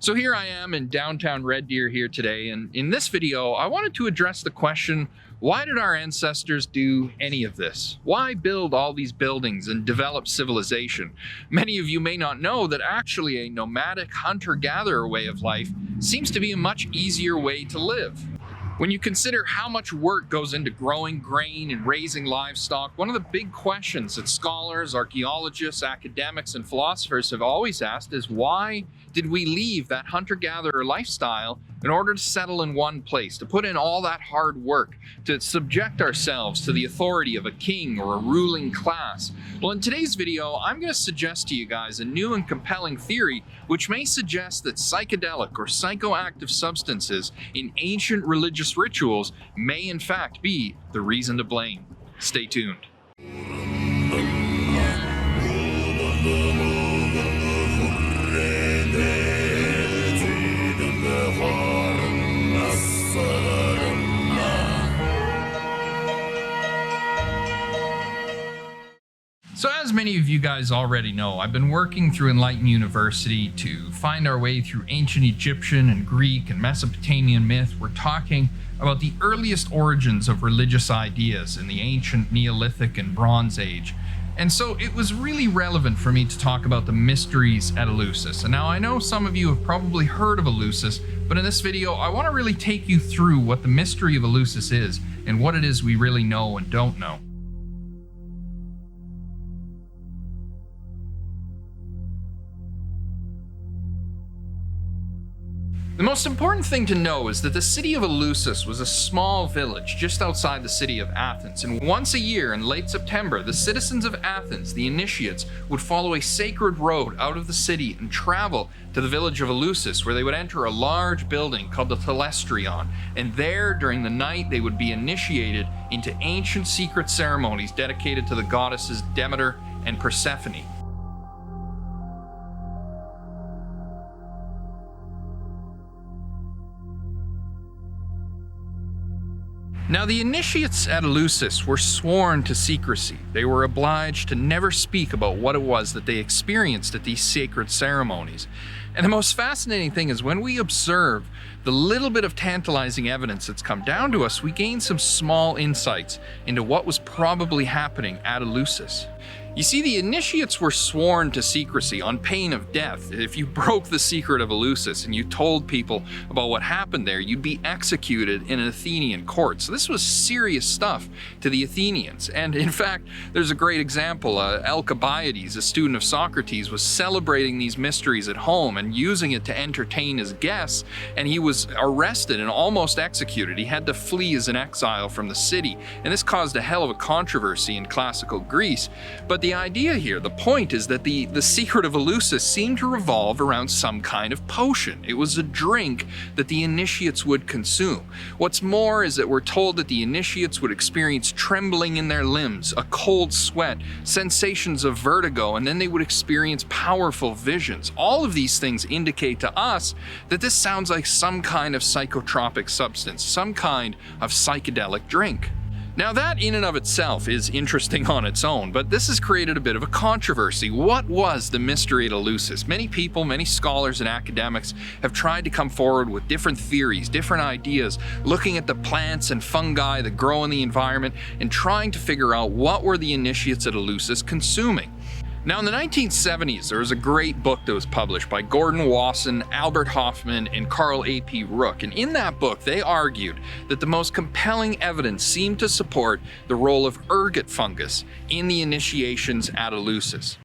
So here I am in downtown Red Deer here today, and in this video I wanted to address the question, why did our ancestors do any of this? Why build all these buildings and develop civilization? Many of you may not know that actually a nomadic hunter-gatherer way of life seems to be a much easier way to live. When you consider how much work goes into growing grain and raising livestock, one of the big questions that scholars, archaeologists, academics, and philosophers have always asked is why did we leave that hunter-gatherer lifestyle in order to settle in one place, to put in all that hard work, to subject ourselves to the authority of a king or a ruling class? Well, in today's video, I'm going to suggest to you guys a new and compelling theory which may suggest that psychedelic or psychoactive substances in ancient religious rituals may in fact be the reason to blame. Stay tuned. So as many of you guys already know, I've been working through Enlightened University to find our way through ancient Egyptian and Greek and Mesopotamian myth. We're talking about the earliest origins of religious ideas in the ancient Neolithic and Bronze Age. And so it was really relevant for me to talk about the mysteries at Eleusis. And now I know some of you have probably heard of Eleusis, but in this video I want to really take you through what the mystery of Eleusis is and what it is we really know and don't know. The most important thing to know is that the city of Eleusis was a small village just outside the city of Athens, and once a year in late September, the citizens of Athens, the initiates, would follow a sacred road out of the city and travel to the village of Eleusis, where they would enter a large building called the Telestrion, and there, during the night, they would be initiated into ancient secret ceremonies dedicated to the goddesses Demeter and Persephone. Now, the initiates at Eleusis were sworn to secrecy. They were obliged to never speak about what it was that they experienced at these sacred ceremonies. And the most fascinating thing is when we observe the little bit of tantalizing evidence that's come down to us, we gain some small insights into what was probably happening at Eleusis. You see, the initiates were sworn to secrecy on pain of death. If you broke the secret of Eleusis and you told people about what happened there, you'd be executed in an Athenian court. So this was serious stuff to the Athenians. And in fact, there's a great example. Alcibiades, a student of Socrates, was celebrating these mysteries at home and using it to entertain his guests, and he was arrested and almost executed. He had to flee as an exile from the city, and this caused a hell of a controversy in classical Greece. But the idea here, the point is that the secret of Eleusis seemed to revolve around some kind of potion. It was a drink that the initiates would consume. What's more is that we're told that the initiates would experience trembling in their limbs, a cold sweat, sensations of vertigo, and then they would experience powerful visions. All of these things indicate to us that this sounds like some kind of psychotropic substance, some kind of psychedelic drink. Now that in and of itself is interesting on its own, but this has created a bit of a controversy. What was the mystery at Eleusis? Many people, many scholars and academics have tried to come forward with different theories, different ideas, looking at the plants and fungi that grow in the environment and trying to figure out what were the initiates at Eleusis consuming. Now, in the 1970s, there was a great book that was published by Gordon Wasson, Albert Hofmann, and Carl A.P. Rook. And in that book, they argued that the most compelling evidence seemed to support the role of ergot fungus in the initiations at Eleusis.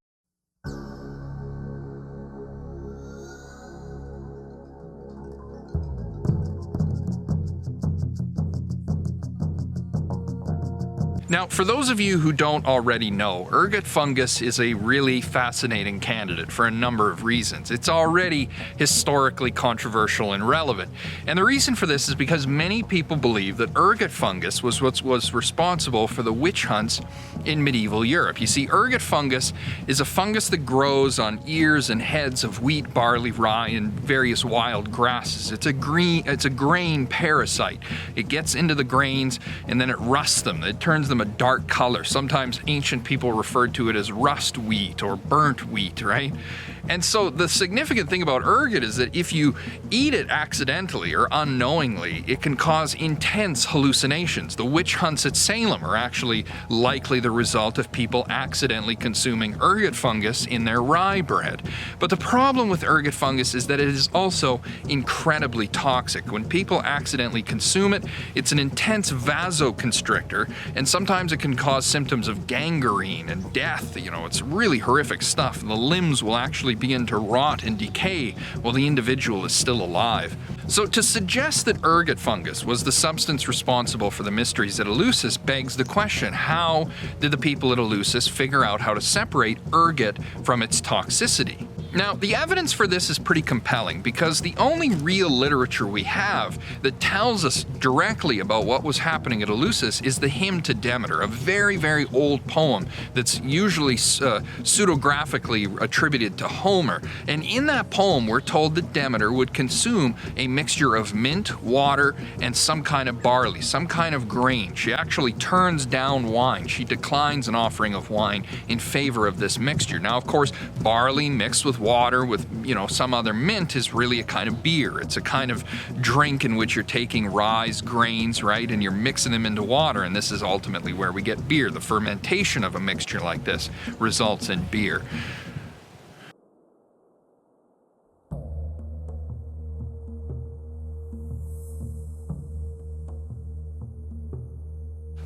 Now, for those of you who don't already know, ergot fungus is a really fascinating candidate for a number of reasons. It's already historically controversial and relevant. And the reason for this is because many people believe that ergot fungus was what was responsible for the witch hunts in medieval Europe. You see, ergot fungus is a fungus that grows on ears and heads of wheat, barley, rye, and various wild grasses. It's a grain parasite. It gets into the grains and then it rusts them. It turns them a dark color. Sometimes ancient people referred to it as rust wheat or burnt wheat, right? And so the significant thing about ergot is that if you eat it accidentally or unknowingly, it can cause intense hallucinations. The witch hunts at Salem are actually likely the result of people accidentally consuming ergot fungus in their rye bread. But the problem with ergot fungus is that it is also incredibly toxic. When people accidentally consume it, it's an intense vasoconstrictor, and sometimes it can cause symptoms of gangrene and death. It's really horrific stuff. The limbs will actually begin to rot and decay while the individual is still alive. So to suggest that ergot fungus was the substance responsible for the mysteries at Eleusis begs the question, how did the people at Eleusis figure out how to separate ergot from its toxicity? Now, the evidence for this is pretty compelling because the only real literature we have that tells us directly about what was happening at Eleusis is the Hymn to Demeter, a very, very old poem that's usually pseudographically attributed to Homer. And in that poem, we're told that Demeter would consume a mixture of mint, water, and some kind of barley, some kind of grain. She actually turns down wine. She declines an offering of wine in favor of this mixture. Now, of course, barley mixed with water with, some other mint is really a kind of beer. It's a kind of drink in which you're taking rye grains, right, and you're mixing them into water, and this is ultimately where we get beer. The fermentation of a mixture like this results in beer.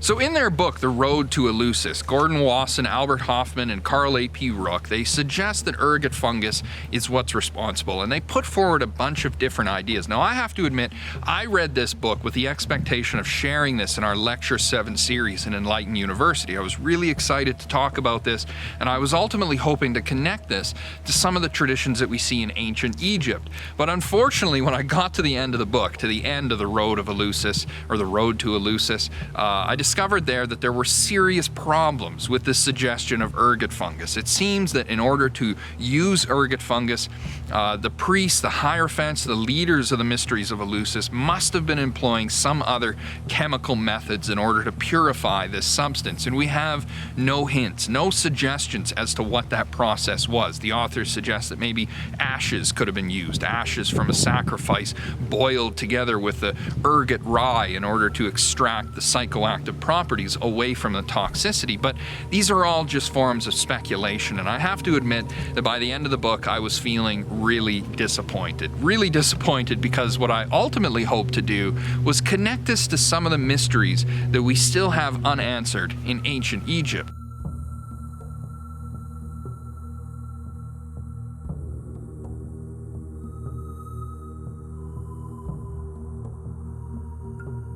So in their book, The Road to Eleusis, Gordon Wasson, Albert Hoffman, and Carl A.P. Rook, they suggest that ergot fungus is what's responsible, and they put forward a bunch of different ideas. Now, I have to admit, I read this book with the expectation of sharing this in our Lecture 7 series in Enlighten University. I was really excited to talk about this, and I was ultimately hoping to connect this to some of the traditions that we see in ancient Egypt. But unfortunately, when I got to the end of the book, to the end of The Road of Eleusis, or The Road to Eleusis, I discovered there that there were serious problems with this suggestion of ergot fungus. It seems that in order to use ergot fungus, the priests, the hierophants, the leaders of the mysteries of Eleusis must have been employing some other chemical methods in order to purify this substance. And we have no hints, no suggestions as to what that process was. The authors suggest that maybe ashes could have been used, ashes from a sacrifice boiled together with the ergot rye in order to extract the psychoactive properties away from the toxicity. But these are all just forms of speculation, and I have to admit that by the end of the book I was feeling really disappointed because what I ultimately hoped to do was connect this to some of the mysteries that we still have unanswered in ancient Egypt.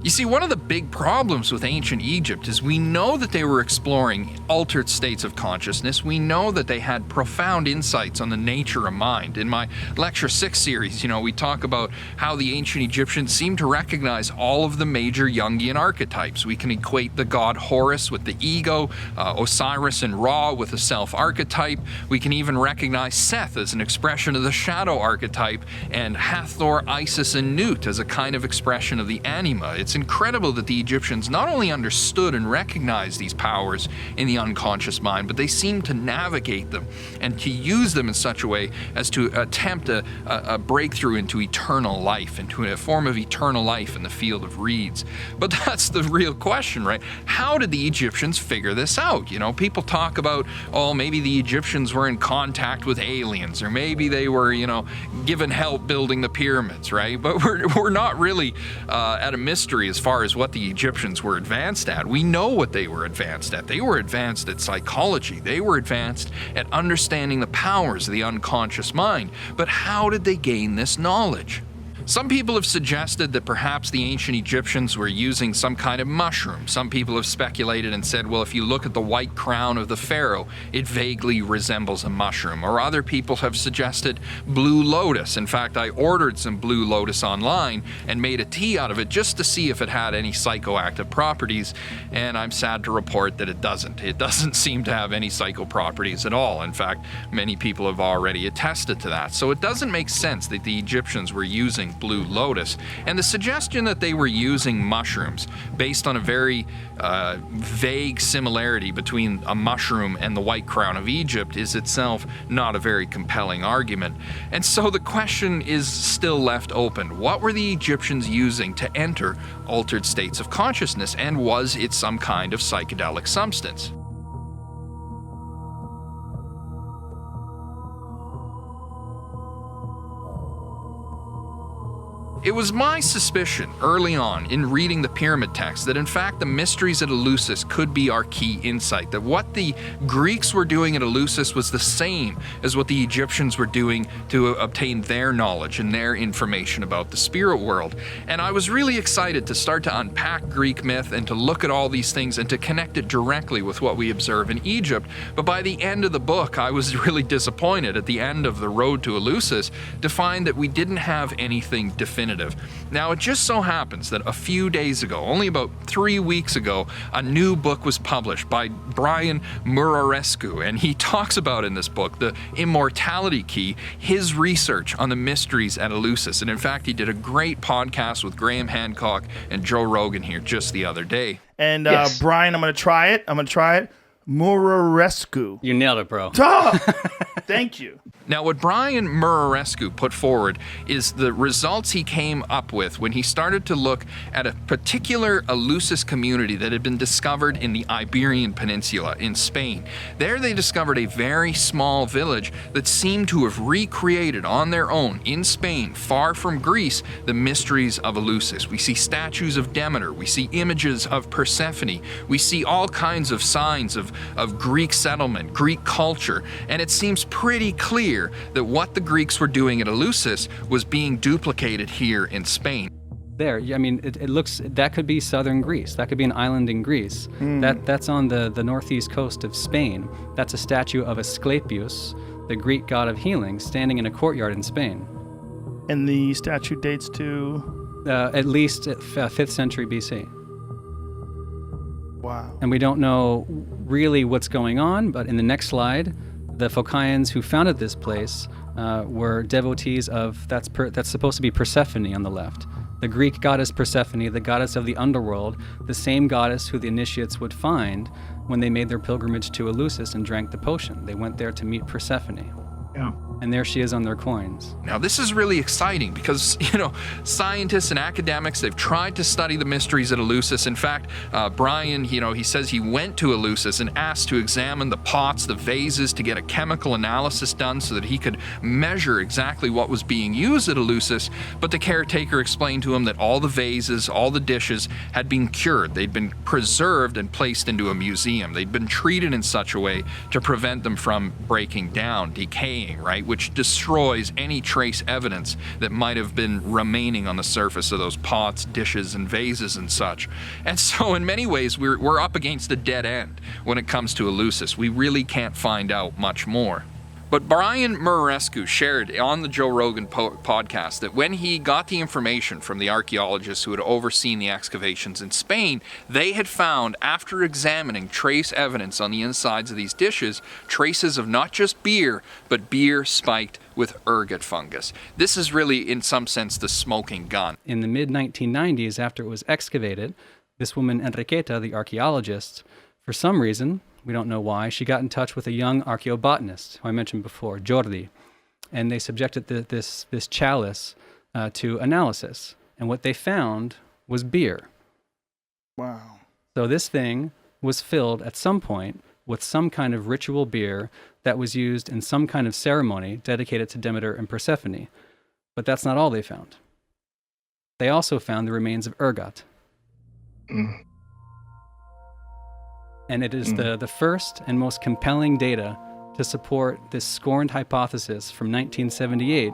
You see, one of the big problems with ancient Egypt is we know that they were exploring altered states of consciousness. We know that they had profound insights on the nature of mind. In my Lecture 6 series, we talk about how the ancient Egyptians seem to recognize all of the major Jungian archetypes. We can equate the god Horus with the ego, Osiris and Ra with the self archetype. We can even recognize Seth as an expression of the shadow archetype, and Hathor, Isis, and Nut as a kind of expression of the anima. It's incredible that the Egyptians not only understood and recognized these powers in the unconscious mind, but they seemed to navigate them and to use them in such a way as to attempt a breakthrough into eternal life, into a form of eternal life in the field of reeds. But that's the real question, right? How did the Egyptians figure this out? People talk about, maybe the Egyptians were in contact with aliens, or maybe they were, given help building the pyramids, right? But we're not really at a mystery as far as what the Egyptians were advanced at. We know what they were advanced at. They were advanced at psychology. They were advanced at understanding the powers of the unconscious mind. But how did they gain this knowledge? Some people have suggested that perhaps the ancient Egyptians were using some kind of mushroom. Some people have speculated and said, well, if you look at the white crown of the pharaoh, it vaguely resembles a mushroom. Or other people have suggested blue lotus. In fact, I ordered some blue lotus online and made a tea out of it just to see if it had any psychoactive properties, and I'm sad to report that it doesn't. It doesn't seem to have any psycho properties at all. In fact, many people have already attested to that. So it doesn't make sense that the Egyptians were using blue lotus, and the suggestion that they were using mushrooms based on a very vague similarity between a mushroom and the White Crown of Egypt is itself not a very compelling argument. And so the question is still left open. What were the Egyptians using to enter altered states of consciousness, and was it some kind of psychedelic substance? It was my suspicion early on in reading the pyramid text that in fact the mysteries at Eleusis could be our key insight, that what the Greeks were doing at Eleusis was the same as what the Egyptians were doing to obtain their knowledge and their information about the spirit world. And I was really excited to start to unpack Greek myth and to look at all these things and to connect it directly with what we observe in Egypt. But by the end of the book, I was really disappointed at the end of the road to Eleusis to find that we didn't have anything definitive. Now, it just so happens that a few days ago, only about 3 weeks ago, a new book was published by Brian Muraresku, and he talks about in this book the immortality key, his research on the mysteries at Eleusis. And in fact, he did a great podcast with Graham Hancock and Joe Rogan here just the other day. And yes. Brian, I'm going to try it. Muraresku. You nailed it, bro. Thank you. Now, what Brian Muraresku put forward is the results he came up with when he started to look at a particular Eleusis community that had been discovered in the Iberian Peninsula in Spain. There they discovered a very small village that seemed to have recreated on their own in Spain, far from Greece, the mysteries of Eleusis. We see statues of Demeter, we see images of Persephone, we see all kinds of signs of Greek settlement, Greek culture, and it seems pretty clear that what the Greeks were doing at Eleusis was being duplicated here in Spain. There, I mean, it looks, that could be southern Greece. That could be an island in Greece. That's on the northeast coast of Spain. That's a statue of Asclepius, the Greek god of healing, standing in a courtyard in Spain. And the statue dates to? At least 5th century BC. Wow. And we don't know really what's going on, but in the next slide, the Phocians who founded this place were devotees of, that's supposed to be Persephone on the left. The Greek goddess Persephone, the goddess of the underworld, the same goddess who the initiates would find when they made their pilgrimage to Eleusis and drank the potion. They went there to meet Persephone. Yeah. And there she is on their coins. Now, this is really exciting because, scientists and academics, they've tried to study the mysteries at Eleusis. In fact, Brian, he says he went to Eleusis and asked to examine the pots, the vases, to get a chemical analysis done so that he could measure exactly what was being used at Eleusis. But the caretaker explained to him that all the vases, all the dishes had been cured. They'd been preserved and placed into a museum. They'd been treated in such a way to prevent them from breaking down, decaying, right? Which destroys any trace evidence that might have been remaining on the surface of those pots, dishes, and vases and such. And so in many ways, we're up against a dead end when it comes to Eleusis. We really can't find out much more. But Brian Muraresku shared on the Joe Rogan podcast that when he got the information from the archaeologists who had overseen the excavations in Spain, they had found, after examining trace evidence on the insides of these dishes, traces of not just beer, but beer spiked with ergot fungus. This is really, in some sense, the smoking gun. In the mid-1990s, after it was excavated, this woman, Enriqueta, the archaeologist, for some reason, we don't know why, she got in touch with a young archaeobotanist, who I mentioned before, Jordi, and they subjected this chalice to analysis. And what they found was beer. Wow. So this thing was filled at some point with some kind of ritual beer that was used in some kind of ceremony dedicated to Demeter and Persephone. But that's not all they found. They also found the remains of ergot. And it is the first and most compelling data to support this scorned hypothesis from 1978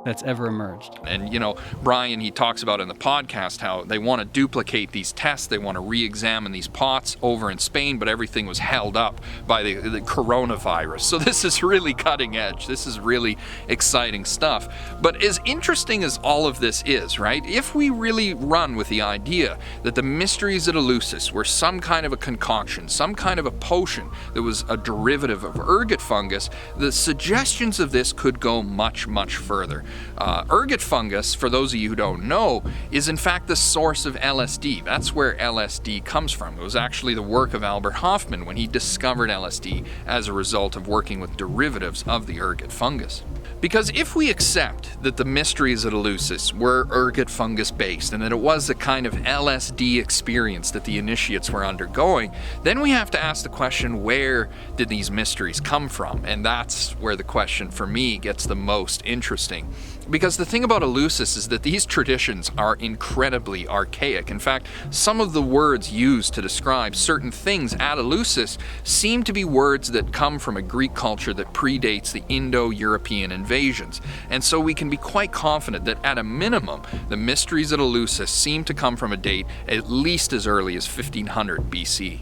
that's ever emerged. And, Brian, he talks about in the podcast how they want to duplicate these tests. They want to re-examine these pots over in Spain, but everything was held up by the coronavirus. So this is really cutting edge. This is really exciting stuff. But as interesting as all of this is, right, if we really run with the idea that the mysteries at Eleusis were some kind of a concoction, some kind of a potion that was a derivative of ergot fungus, the suggestions of this could go much, much further. Ergot fungus, for those of you who don't know, is in fact the source of LSD. That's where LSD comes from. It was actually the work of Albert Hofmann when he discovered LSD as a result of working with derivatives of the ergot fungus. Because if we accept that the mysteries of Eleusis were ergot fungus based and that it was a kind of LSD experience that the initiates were undergoing, then we have to ask the question, where did these mysteries come from? And that's where the question for me gets the most interesting. Because the thing about Eleusis is that these traditions are incredibly archaic. In fact, some of the words used to describe certain things at Eleusis seem to be words that come from a Greek culture that predates the Indo-European invasions. And so we can be quite confident that at a minimum, the mysteries at Eleusis seem to come from a date at least as early as 1500 BC.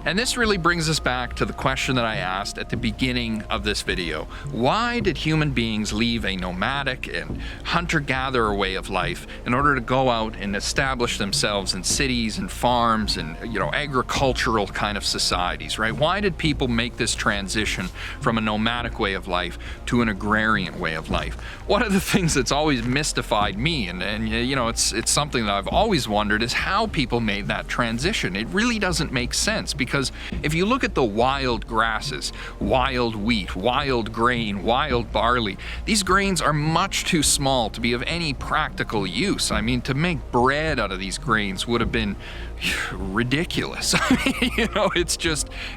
And this really brings us back to the question that I asked at the beginning of this video. Why did human beings leave a nomadic and hunter-gatherer way of life in order to go out and establish themselves in cities and farms and, agricultural kind of societies, right? Why did people make this transition from a nomadic way of life to an agrarian way of life? One of the things that's always mystified me, and it's something that I've always wondered, is how people made that transition. It really doesn't make sense, because if you look at the wild grasses, wild wheat, wild grain, wild barley, these grains are much too small to be of any practical use. I mean, to make bread out of these grains would have been ridiculous.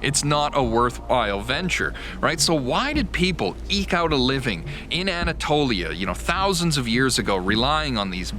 It's not a worthwhile venture, right? So why did people eke out a living in Anatolia, thousands of years ago, relying on these,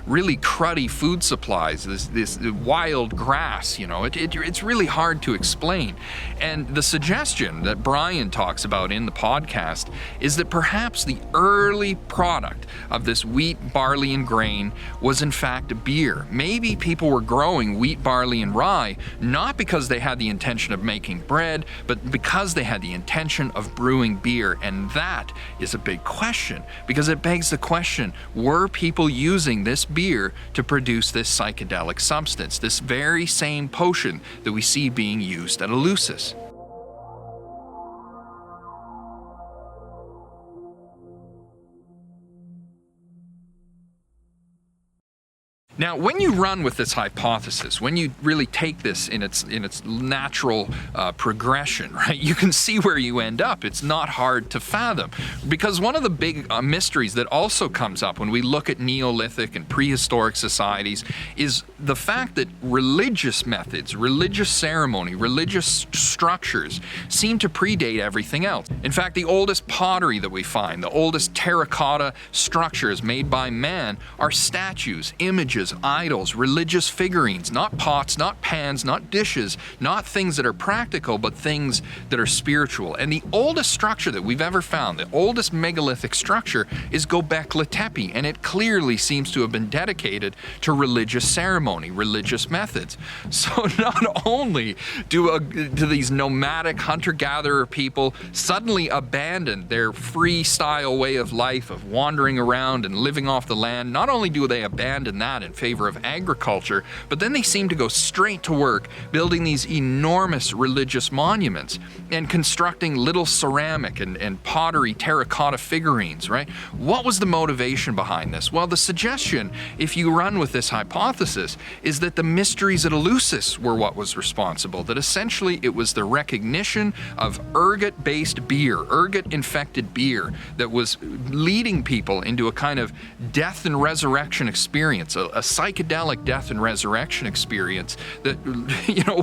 really cruddy food supplies, this wild grass, it's really hard to explain. And the suggestion that Brian talks about in the podcast is that perhaps the early product of this wheat, barley, and grain was in fact beer. Maybe people were growing wheat, barley, and rye not because they had the intention of making bread, but because they had the intention of brewing beer. And that is a big question, because it begs the question, were people using this beer to produce this psychedelic substance, this very same potion that we see being used at Eleusis? Now, when you run with this hypothesis, when you really take this in its natural progression, right, you can see where you end up. It's not hard to fathom, because one of the big mysteries that also comes up when we look at Neolithic and prehistoric societies is the fact that religious methods, religious ceremony, religious structures seem to predate everything else. In fact, the oldest pottery that we find, the oldest terracotta structures made by man, are statues, images, idols, religious figurines, not pots, not pans, not dishes, not things that are practical, but things that are spiritual. And the oldest structure that we've ever found, the oldest megalithic structure, is Göbekli Tepe, and it clearly seems to have been dedicated to religious ceremony, religious methods. So not only do these nomadic hunter-gatherer people suddenly abandon their freestyle way of life of wandering around and living off the land, not only do they abandon that in favor of agriculture, but then they seem to go straight to work building these enormous religious monuments and constructing little ceramic and pottery terracotta figurines, right? What was the motivation behind this? Well, the suggestion, if you run with this hypothesis, is that the mysteries at Eleusis were what was responsible, that essentially it was the recognition of ergot-based beer, ergot-infected beer, that was leading people into a kind of death and resurrection experience, a psychedelic death and resurrection experience that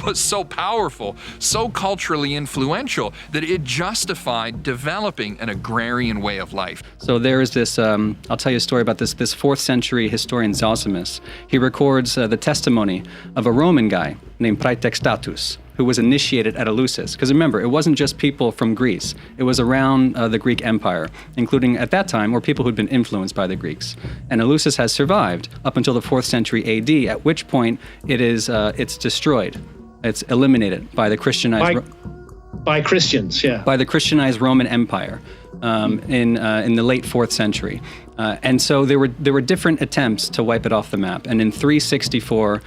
was so powerful, so culturally influential, that it justified developing an agrarian way of life. So there is this, I'll tell you a story about this 4th century historian Zosimus. He records the testimony of a Roman guy named Praetextatus, who was initiated at Eleusis. Because remember, it wasn't just people from Greece. It was around the Greek Empire, including at that time, or people who'd been influenced by the Greeks. And Eleusis has survived up until the 4th century AD, at which point it's destroyed. It's eliminated by the Christianized... By Christians, yeah. By the Christianized Roman Empire in the late 4th century. And so there were different attempts to wipe it off the map. And in 364,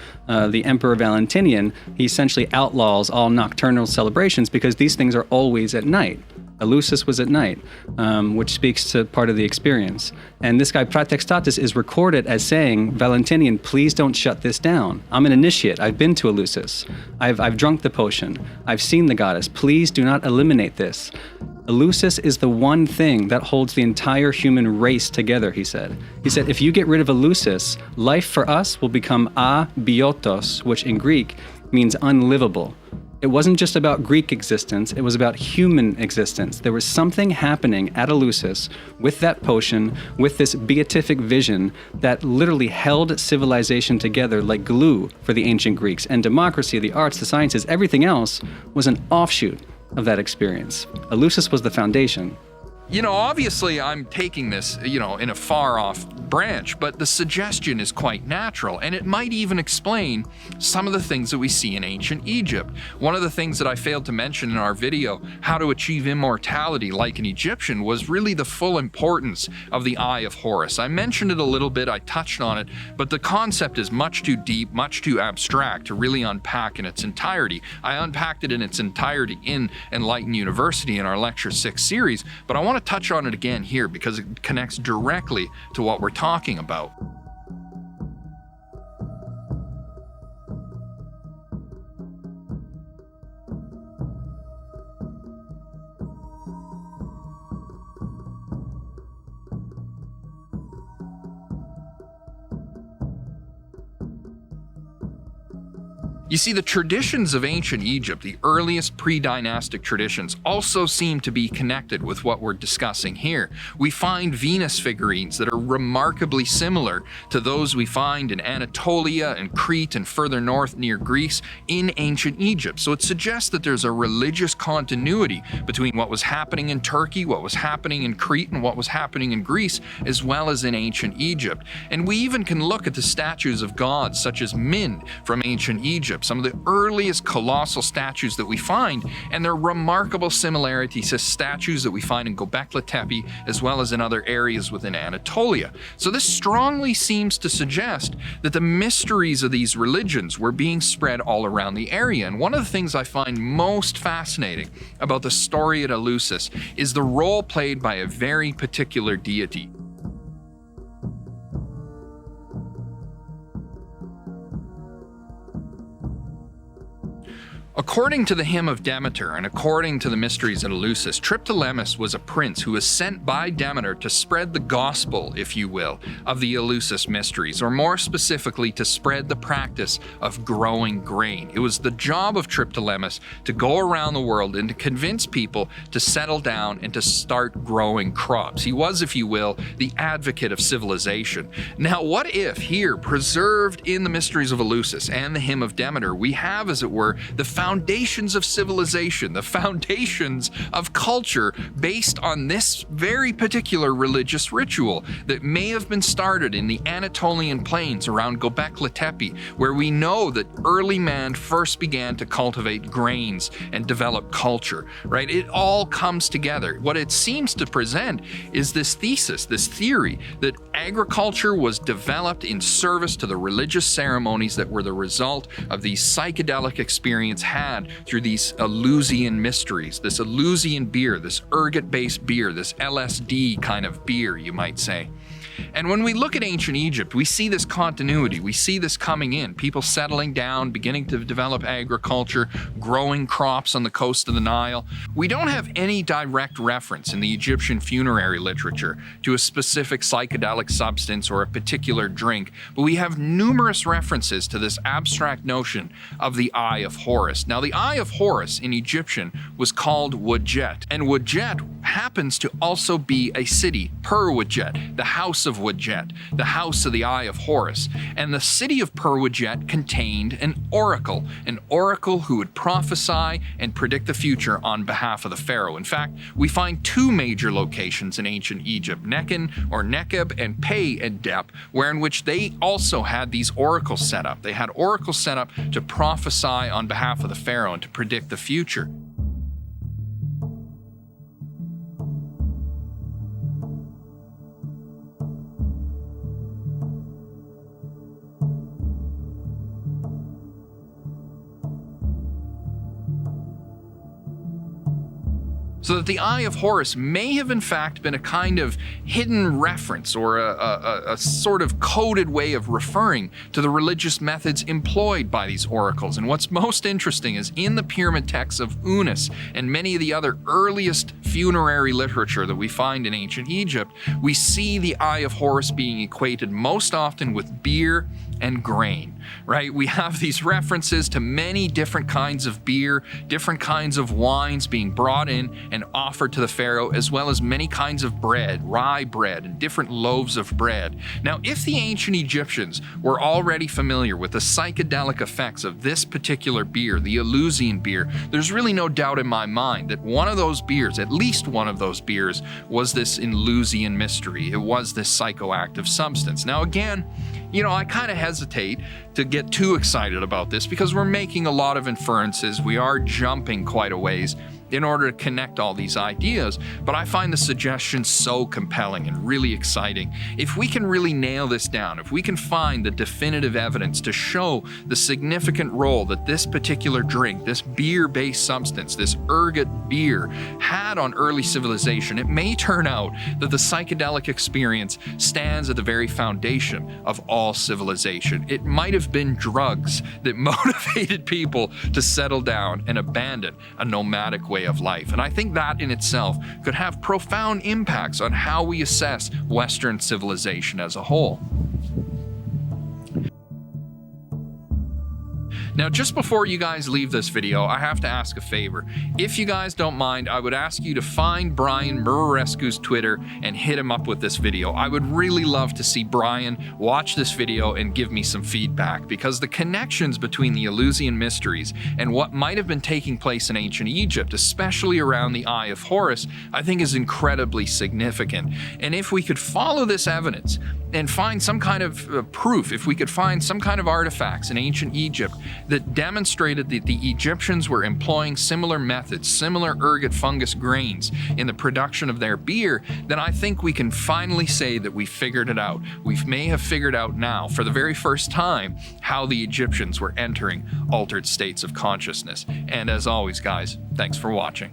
the Emperor Valentinian, he essentially outlaws all nocturnal celebrations because these things are always at night. Eleusis was at night, which speaks to part of the experience. And this guy, Praetextatus, is recorded as saying, Valentinian, please don't shut this down. I'm an initiate. I've been to Eleusis. I've drunk the potion. I've seen the goddess. Please do not eliminate this. Eleusis is the one thing that holds the entire human race together, he said. He said, if you get rid of Eleusis, life for us will become abiotos, which in Greek means unlivable. It wasn't just about Greek existence, it was about human existence. There was something happening at Eleusis with that potion, with this beatific vision that literally held civilization together like glue for the ancient Greeks. And democracy, the arts, the sciences, everything else was an offshoot of that experience. Eleusis was the foundation. Obviously I'm taking this, in a far off branch, but the suggestion is quite natural, and it might even explain some of the things that we see in ancient Egypt. One of the things that I failed to mention in our video, how to achieve immortality like an Egyptian, was really the full importance of the Eye of Horus. I mentioned it a little bit, I touched on it, but the concept is much too deep, much too abstract to really unpack in its entirety. I unpacked it in its entirety in Enlighten University in our Lecture 6 series, but I want to touch on it again here because it connects directly to what we're talking about. You see, the traditions of ancient Egypt, the earliest pre-dynastic traditions, also seem to be connected with what we're discussing here. We find Venus figurines that are remarkably similar to those we find in Anatolia and Crete and further north near Greece in ancient Egypt. So it suggests that there's a religious continuity between what was happening in Turkey, what was happening in Crete, and what was happening in Greece, as well as in ancient Egypt. And we even can look at the statues of gods such as Min from ancient Egypt, some of the earliest colossal statues that we find, and their remarkable similarities to statues that we find in Göbekli Tepe as well as in other areas within Anatolia. So this strongly seems to suggest that the mysteries of these religions were being spread all around the area. And one of the things I find most fascinating about the story at Eleusis is the role played by a very particular deity. According to the hymn of Demeter and according to the mysteries at Eleusis, Triptolemus was a prince who was sent by Demeter to spread the gospel, if you will, of the Eleusis mysteries, or more specifically to spread the practice of growing grain. It was the job of Triptolemus to go around the world and to convince people to settle down and to start growing crops. He was, if you will, the advocate of civilization. Now, what if here, preserved in the mysteries of Eleusis and the hymn of Demeter, we have, as it were, the foundations of civilization, the foundations of culture based on this very particular religious ritual that may have been started in the Anatolian plains around Göbekli Tepe, where we know that early man first began to cultivate grains and develop culture, right? It all comes together. What it seems to present is this thesis, this theory that agriculture was developed in service to the religious ceremonies that were the result of these psychedelic experiences had through these Eleusian mysteries, this Eleusian beer, this ergot-based beer, this LSD kind of beer, you might say. And when we look at ancient Egypt, we see this continuity, we see this coming in, people settling down, beginning to develop agriculture, growing crops on the coast of the Nile. We don't have any direct reference in the Egyptian funerary literature to a specific psychedelic substance or a particular drink, but we have numerous references to this abstract notion of the Eye of Horus. Now, the Eye of Horus in Egyptian was called Wadjet, and Wadjet happens to also be a city, Pur-Wadjet, the house of Wadjet, the house of the Eye of Horus. And the city of Pur-Wadjet contained an oracle who would prophesy and predict the future on behalf of the pharaoh. In fact, we find two major locations in ancient Egypt, Nekhen or Nekeb and Pei and Dep, where in which they also had these oracles set up. They had oracles set up to prophesy on behalf of the pharaoh and to predict the future. so that the Eye of Horus may have in fact been a kind of hidden reference or a sort of coded way of referring to the religious methods employed by these oracles. And what's most interesting is in the pyramid texts of Unas and many of the other earliest funerary literature that we find in ancient Egypt, we see the Eye of Horus being equated most often with beer and grain, right? We have these references to many different kinds of beer, different kinds of wines being brought in and offered to the pharaoh, as well as many kinds of bread, rye bread, and different loaves of bread. Now, if the ancient Egyptians were already familiar with the psychedelic effects of this particular beer, the Eleusinian beer, there's really no doubt in my mind that one of those beers, at least one of those beers, was this Eleusinian mystery. It was this psychoactive substance. Now, again, you know, I kind of hesitate to get too excited about this because we're making a lot of inferences. We are jumping quite a ways in order to connect all these ideas, but I find the suggestion so compelling and really exciting. If we can really nail this down, if we can find the definitive evidence to show the significant role that this particular drink, this beer-based substance, this ergot beer, had on early civilization, it may turn out that the psychedelic experience stands at the very foundation of all civilization. It might have been drugs that motivated people to settle down and abandon a nomadic way of life. And I think that in itself could have profound impacts on how we assess Western civilization as a whole. Now, just before you guys leave this video, I have to ask a favor. If you guys don't mind, I would ask you to find Brian Muraresku's Twitter and hit him up with this video. I would really love to see Brian watch this video and give me some feedback, because the connections between the Eleusinian mysteries and what might have been taking place in ancient Egypt, especially around the Eye of Horus, I think is incredibly significant. And if we could follow this evidence and find some kind of proof, if we could find some kind of artifacts in ancient Egypt that demonstrated that the Egyptians were employing similar methods, similar ergot fungus grains in the production of their beer, then I think we can finally say that we figured it out. We may have figured out now, for the very first time, how the Egyptians were entering altered states of consciousness. And as always, guys, thanks for watching.